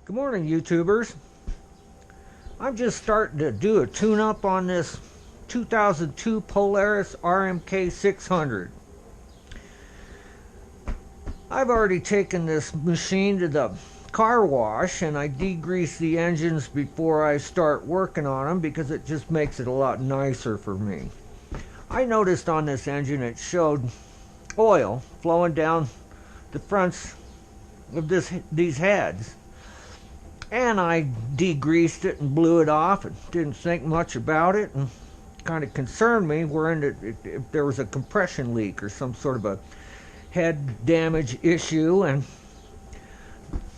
Good morning, YouTubers. I'm just starting to do a tune-up on this 2002 Polaris RMK 600. I've already taken this machine to the car wash and I degrease the engines before I start working on them because it just makes it a lot nicer for me. I noticed on this engine it showed oil flowing down the fronts of these heads. And I degreased it and blew it off and didn't think much about it, and kind of concerned me if there was a compression leak or some sort of a head damage issue. And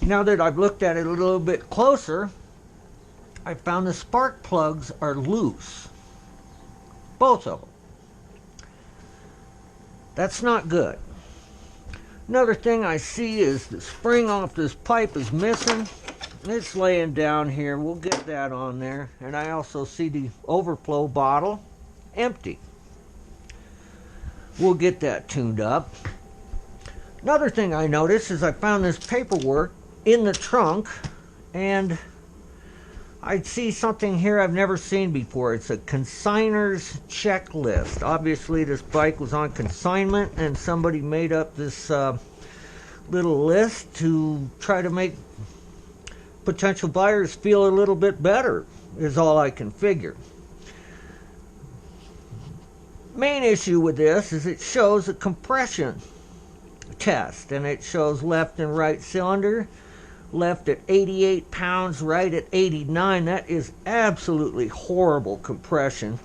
now that I've looked at it a little bit closer, I found the spark plugs are loose. Both of them. That's not good. Another thing I see is the spring off this pipe is missing. It's laying down here. We'll get that on there. And I also see the overflow bottle empty. We'll get that tuned up. Another thing I noticed is I found this paperwork in the trunk, and I see something here I've never seen before. It's a consignor's checklist. Obviously this bike was on consignment and somebody made up this little list to try to make potential buyers feel a little bit better, is all I can figure. Main issue with this is it shows a compression test, and it shows left and right cylinder, left at 88 pounds, right at 89. That is absolutely horrible compression.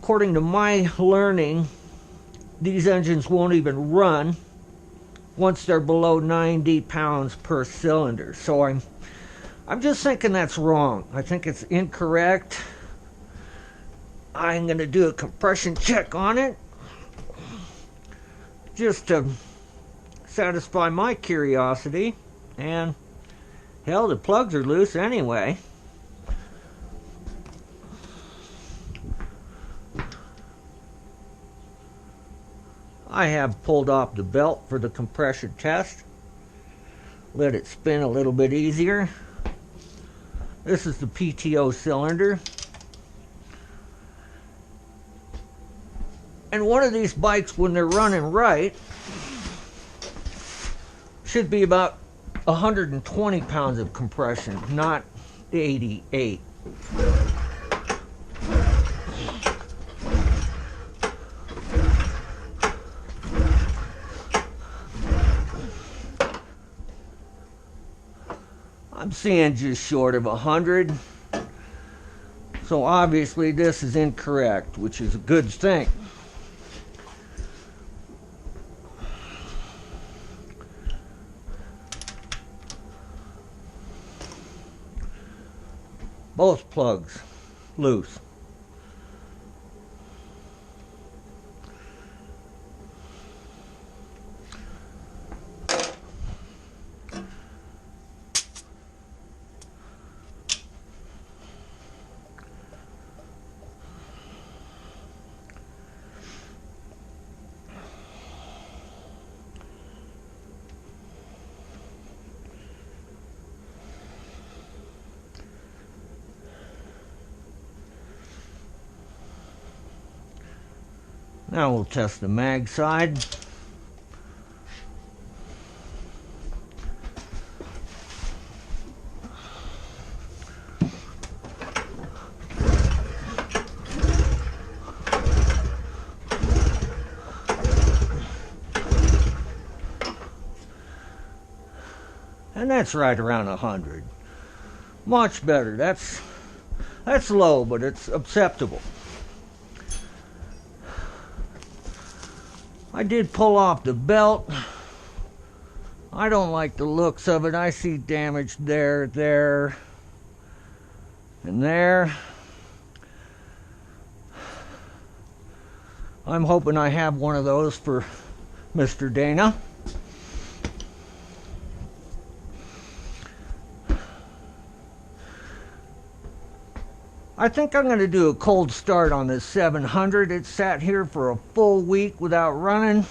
According to my learning, these engines won't even run once they're below 90 pounds per cylinder. So I'm just thinking that's wrong. I think it's incorrect. I'm going to do a compression check on it just to satisfy my curiosity. And hell, the plugs are loose anyway. I have pulled off the belt for the compression test. Let it spin a little bit easier. This is the Pto Cylinder. And one of these bikes, when they're running right, should be about 120 pounds of compression, not 88. I'm seeing just short of 100. So obviously this is incorrect, which is a good thing. Both plugs loose. Now we'll test the mag side. And that's right around 100. Much better. That's low, but it's acceptable. I did pull off the belt. I don't like the looks of it. I see damage there, and there. I'm hoping I have one of those for Mr. Dana. I think I'm going to do a cold start on this 700. It sat here for a full week without running.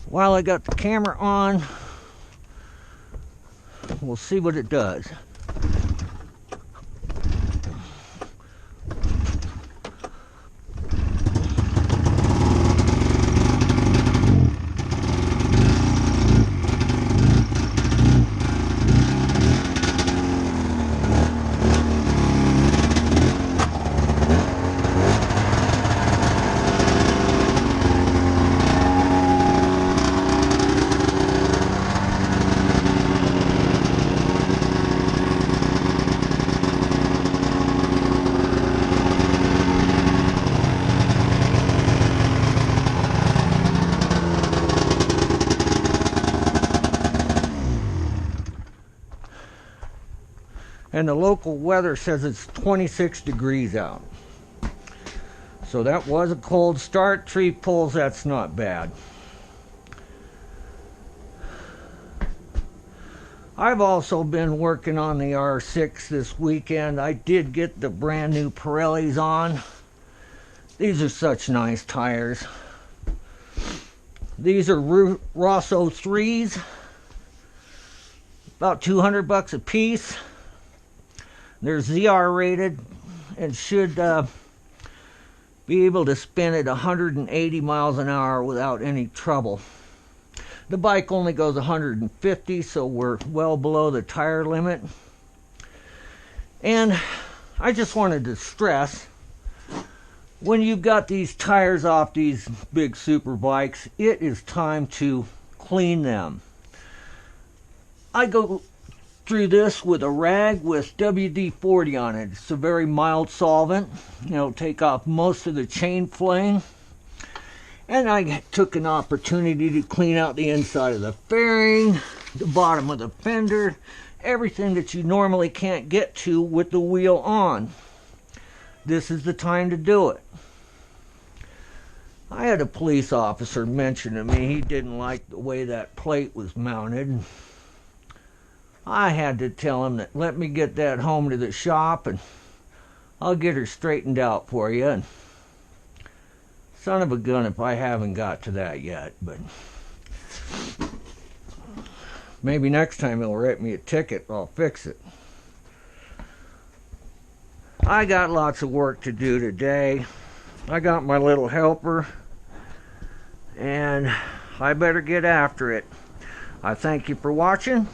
While I got the camera on, We'll see what it does. And the local weather says it's 26 degrees out. So that was a cold start. 3 pulls, that's not bad. I've also been working on the R6 this weekend. I did get the brand new Pirellis on. These are such nice tires. These are Rosso 3s. About $200 a piece. They're ZR rated and should be able to spin at 180 miles an hour without any trouble. The bike only goes 150, so we're well below the tire limit. And I just wanted to stress, when you've got these tires off these big super bikes, it is time to clean them. I go through this with a rag with WD-40 on it. It's a very mild solvent. It'll take off most of the chain flaying. And I took an opportunity to clean out the inside of the fairing, the bottom of the fender, everything that you normally can't get to with the wheel on. This is the time to do it. I had a police officer mention to me he didn't like the way that plate was mounted. I had to tell him that let me get that home to the shop and I'll get her straightened out for you. And son of a gun if I haven't got to that yet, but maybe next time he'll write me a ticket, I'll fix it. I got lots of work to do today. I got my little helper and I better get after it. I thank you for watching.